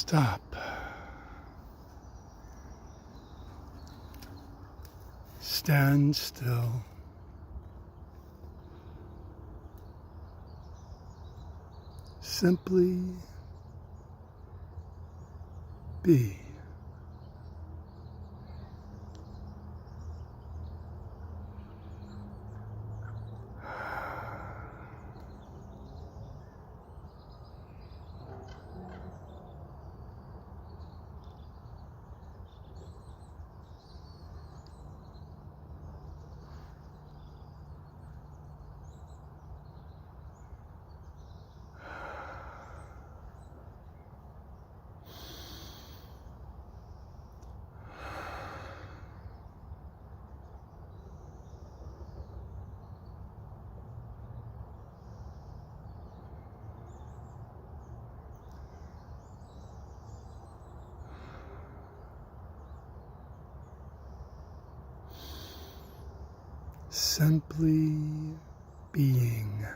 Stop. Stand still. Simply be. Simply being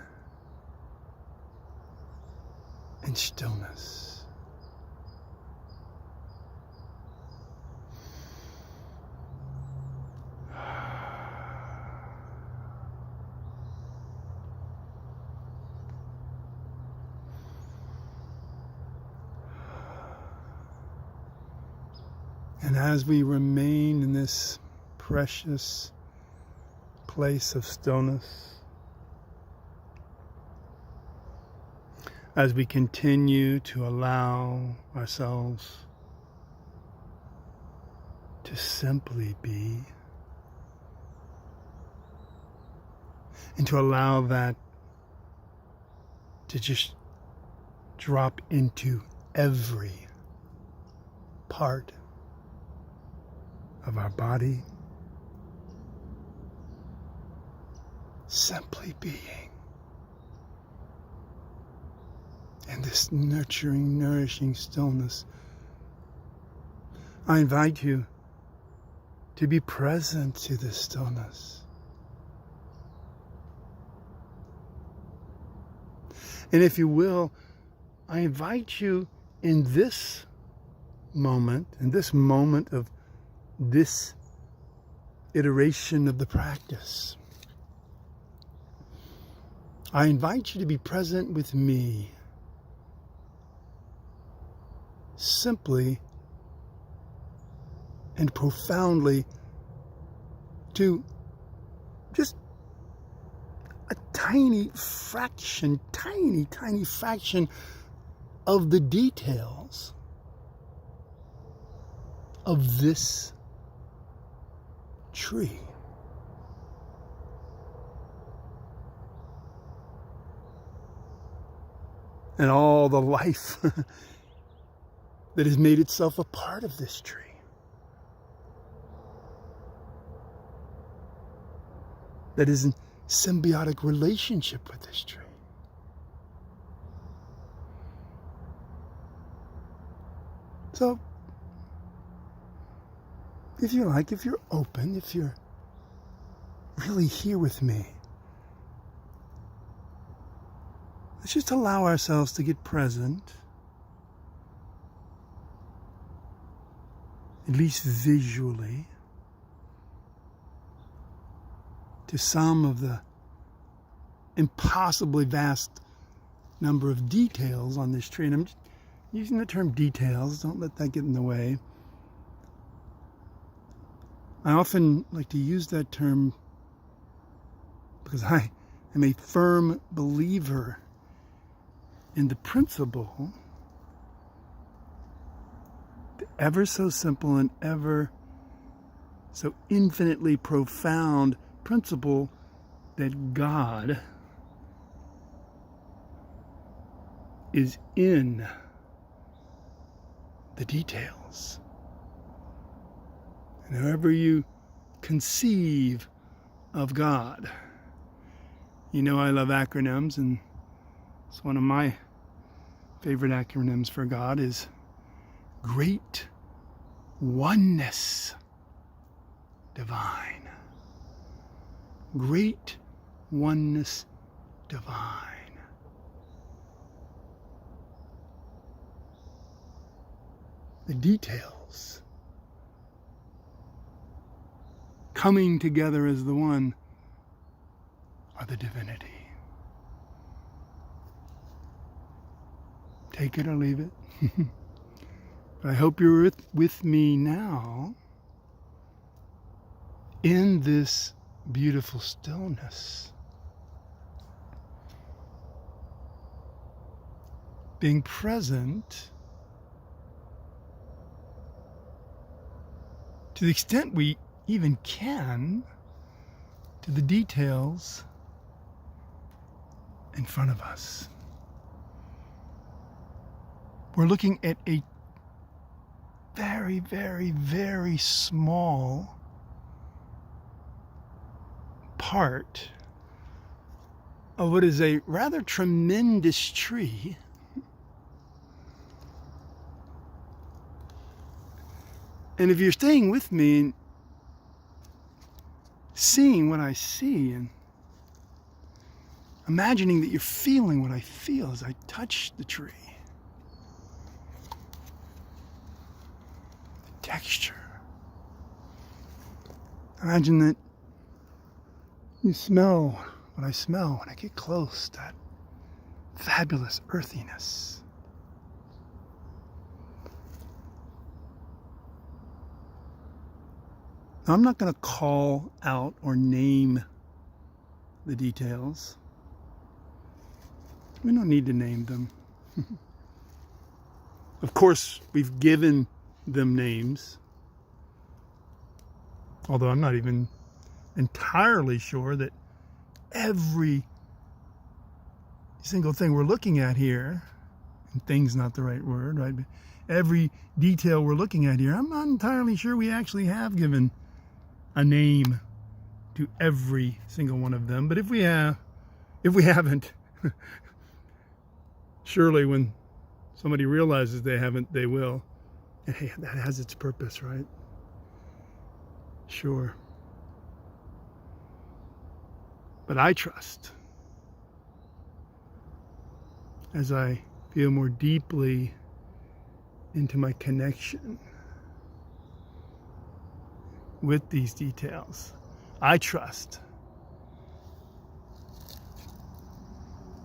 in stillness. And as we remain in this precious place of stillness, as we continue to allow ourselves to simply be, and to allow that to just drop into every part of our body, simply being in this nurturing, nourishing stillness. I invite you to be present to this stillness. And if you will, I invite you in this moment of this iteration of the practice, I invite you to be present with me, simply and profoundly, to just a tiny fraction of the details of this tree. And all the life that has made itself a part of this tree. That is in symbiotic relationship with this tree. So, if you like, if you're open, if you're really here with me, let's just allow ourselves to get present, at least visually, to some of the impossibly vast number of details on this tree. And I'm just using the term details, don't let that get in the way. I often like to use that term because I am a firm believer in the principle, the ever so simple and ever so infinitely profound principle that God is in the details. And however you conceive of God, you know I love acronyms, and it's one of my favorite acronyms for God is Great Oneness Divine. Great Oneness Divine. the details, coming together as the one, are the divinity. Take it or leave it. But I hope you're with me now in this beautiful stillness. Being present to the extent we even can to the details in front of us. We're looking at a very, very, very small part of what is a rather tremendous tree. And if you're staying with me and seeing what I see and imagining that you're feeling what I feel as I touch the tree, the texture. Imagine that you smell what I smell when I get close, that fabulous earthiness. Now, I'm not going to call out or name the details. We don't need to name them. Of course, we've given them names, although I'm not even entirely sure that every single thing we're looking at here, and thing's not the right word, right? But every detail we're looking at here, I'm not entirely sure we actually have given a name to every single one of them. But if we haven't, surely when somebody realizes they haven't, they will. And hey, that has its purpose, right? Sure. But I trust, as I feel more deeply into my connection with these details, I trust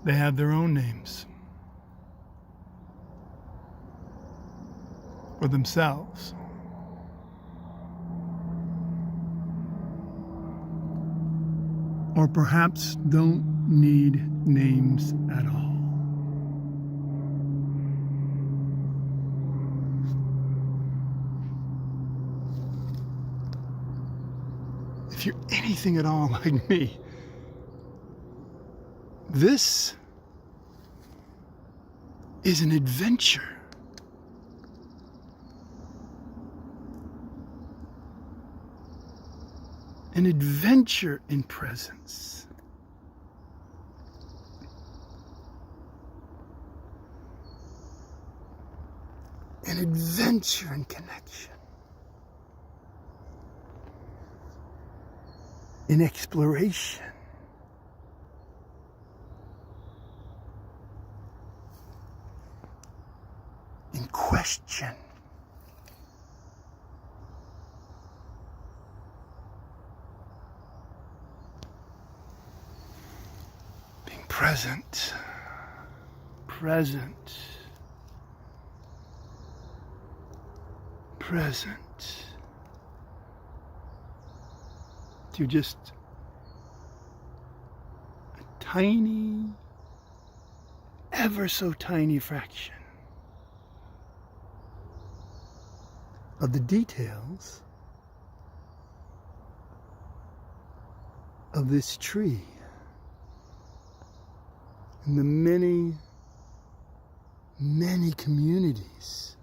they have their own names for themselves. Or perhaps don't need names at all. If you're anything at all like me, this is an adventure. An adventure in presence. An adventure in connection. In exploration. In question. Being present. Present. Present. To just a tiny, ever so tiny fraction of the details of this tree and the many, many communities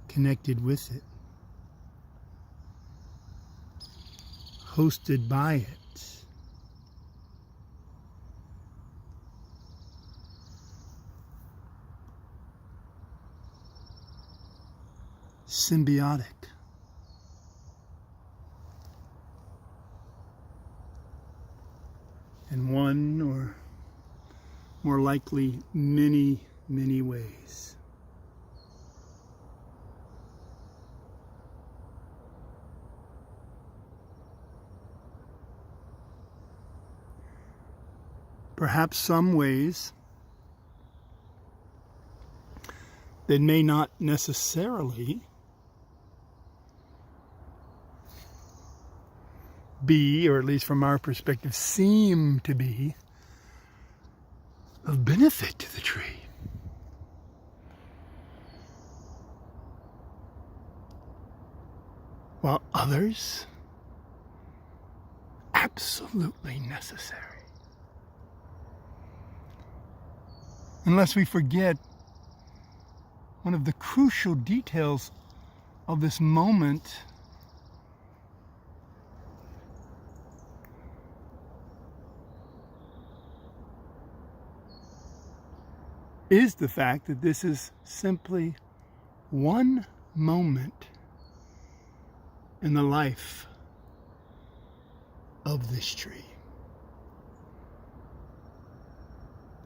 connected with it, hosted by it, symbiotic, likely many, many ways. Perhaps some ways that may not necessarily be, or at least from our perspective, seem to be of benefit to the tree. While others, absolutely necessary. Unless we forget one of the crucial details of this moment is the fact that this is simply one moment in the life of this tree.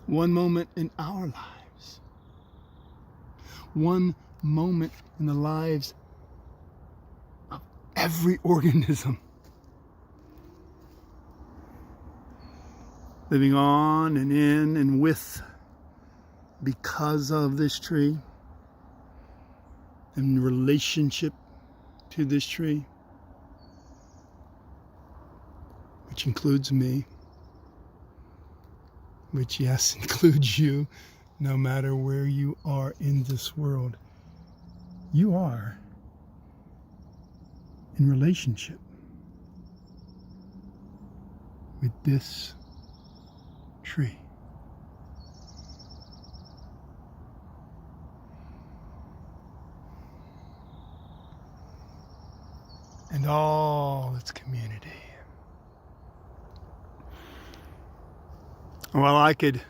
One moment in our lives. One moment in the lives of every organism living on and in and with, because of this tree, in relationship to this tree, which includes me, which, yes, includes you, no matter where you are in this world. You are in relationship with this tree. And all its community. Well, I could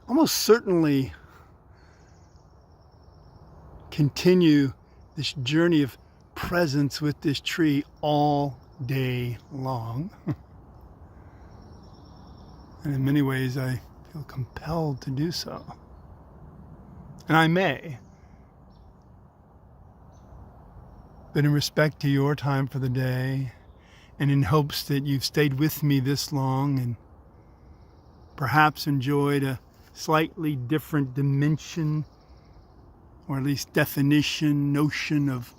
almost certainly continue this journey of presence with this tree all day long. And in many ways, I feel compelled to do so. And I may. But in respect to your time for the day, and in hopes that you've stayed with me this long and perhaps enjoyed a slightly different dimension, or at least definition, notion of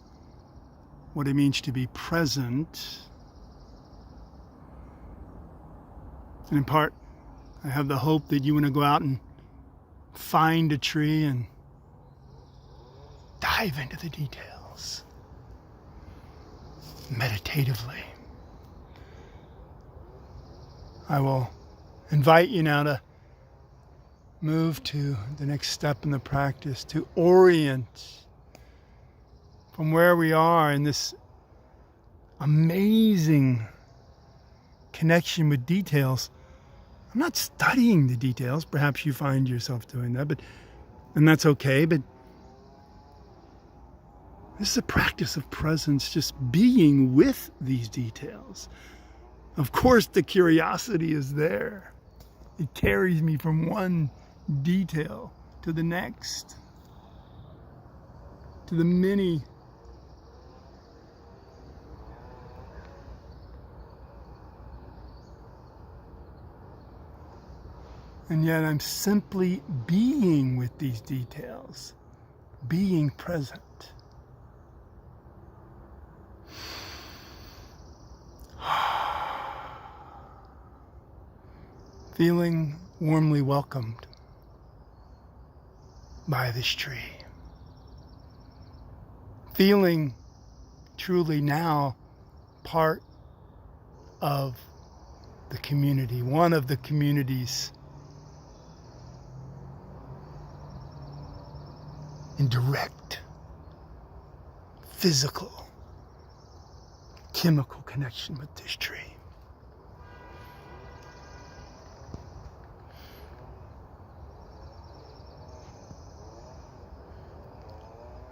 what it means to be present. And in part, I have the hope that you want to go out and find a tree and dive into the details meditatively. I will invite you now to move to the next step in the practice, to orient from where we are in this amazing connection with details. I'm not studying the details. Perhaps you find yourself doing that, and that's okay, but this is a practice of presence, just being with these details. Of course, the curiosity is there. It carries me from one detail to the next, to the many. And yet I'm simply being with these details, being present. Feeling warmly welcomed by this tree. Feeling truly now part of the community, one of the communities in direct, physical, chemical connection with this tree.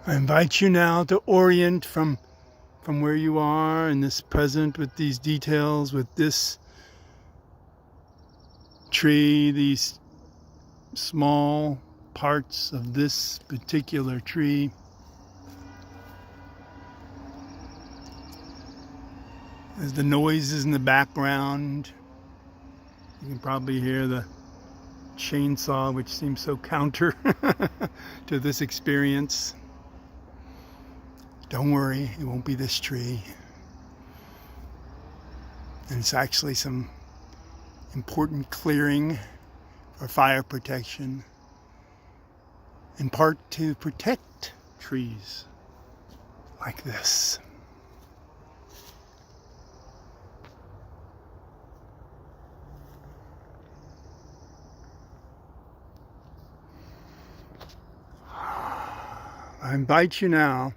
I invite you now to orient from where you are in this present with these details, with this tree, these small parts of this particular tree. As the noises in the background, you can probably hear the chainsaw, which seems so counter to this experience. Don't worry, it won't be this tree. And it's actually some important clearing for fire protection, in part to protect trees like this. I invite you now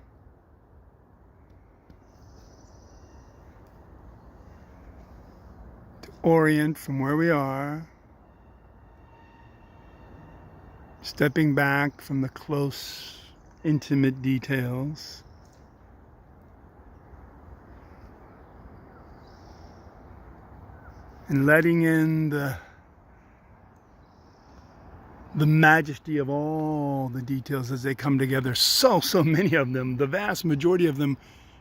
to orient from where we are, stepping back from the close, intimate details, and letting in the majesty of all the details as they come together. So many of them, the vast majority of them,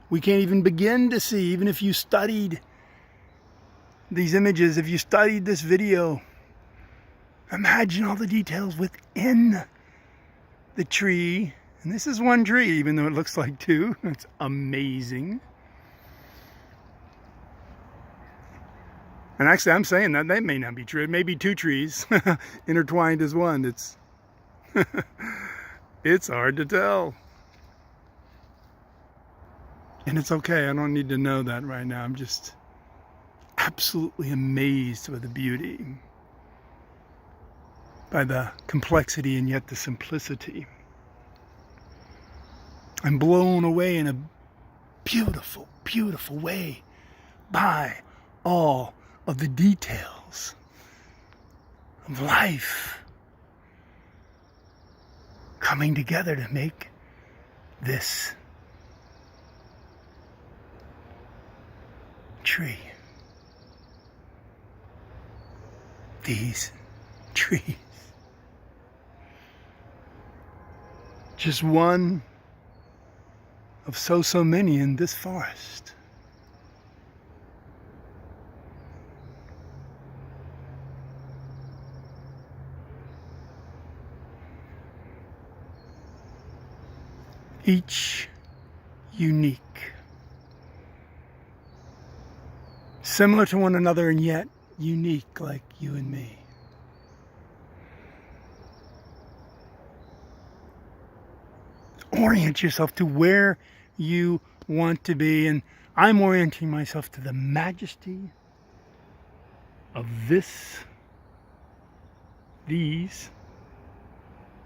we can't even begin to see, even if you studied these images, if you studied this video. Imagine all the details within the tree. And this is one tree, even though it looks like two. It's amazing. And actually, I'm saying that may not be true. It may be two trees intertwined as one. It's it's hard to tell. And it's okay. I don't need to know that right now. I'm just absolutely amazed by the beauty, by the complexity and yet the simplicity. I'm blown away in a beautiful, beautiful way by all of the details of life coming together to make this tree. These trees. Just one of so many in this forest. Each unique, similar to one another and yet unique like you and me. Orient yourself to where you want to be, and I'm orienting myself to the majesty of these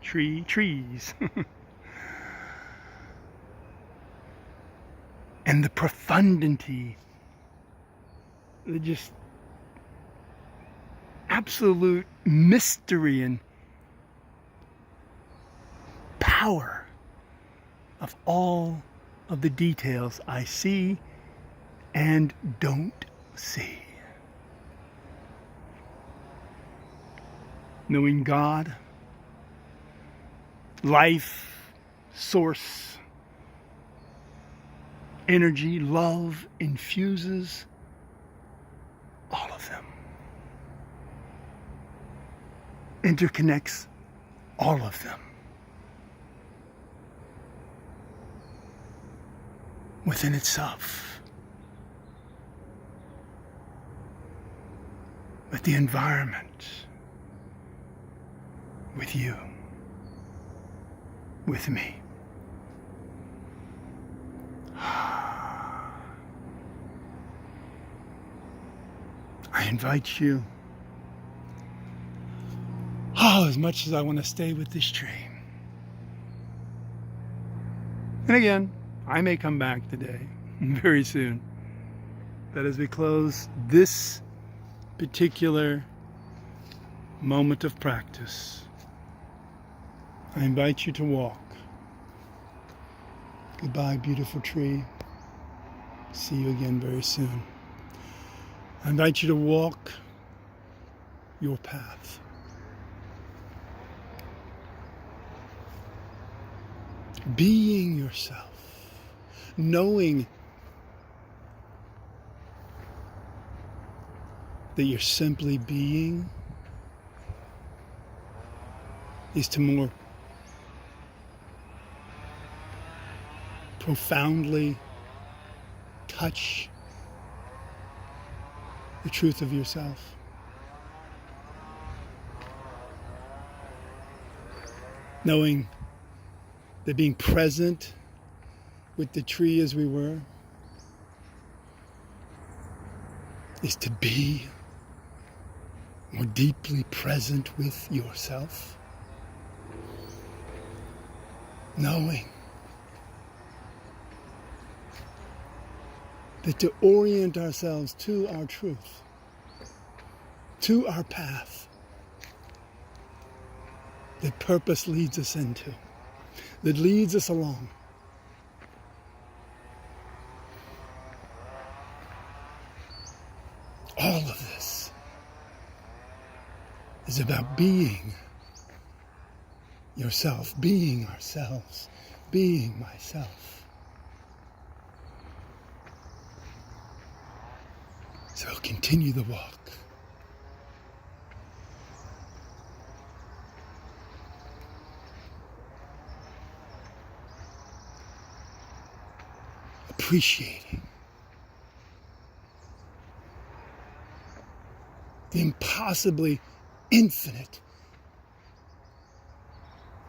trees. And the profundity, the just absolute mystery and power of all of the details I see and don't see. Knowing God, life, source, energy, love infuses all of them. Interconnects all of them within itself. With the environment, with you, with me. I invite you, as much as I want to stay with this tree. And again, I may come back today, very soon. But as we close this particular moment of practice, I invite you to walk. Goodbye, beautiful tree. See you again very soon. I invite you to walk your path. being yourself, knowing that you're simply being is to more profoundly touch the truth of yourself. Knowing that being present with the tree as we were is to be more deeply present with yourself. Knowing that to orient ourselves to our truth, to our path that purpose leads us into, that leads us along. All of this is about being yourself, being ourselves, being myself. So continue the walk. Appreciating the impossibly infinite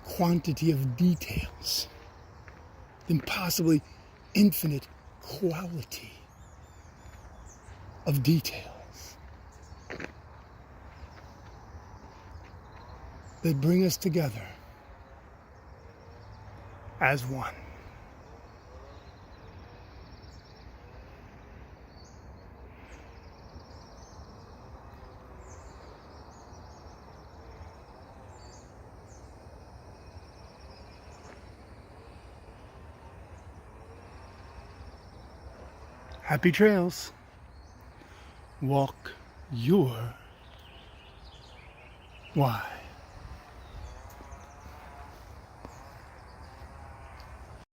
quantity of details, the impossibly infinite quality of details that bring us together as one. Happy trails. Walk your why.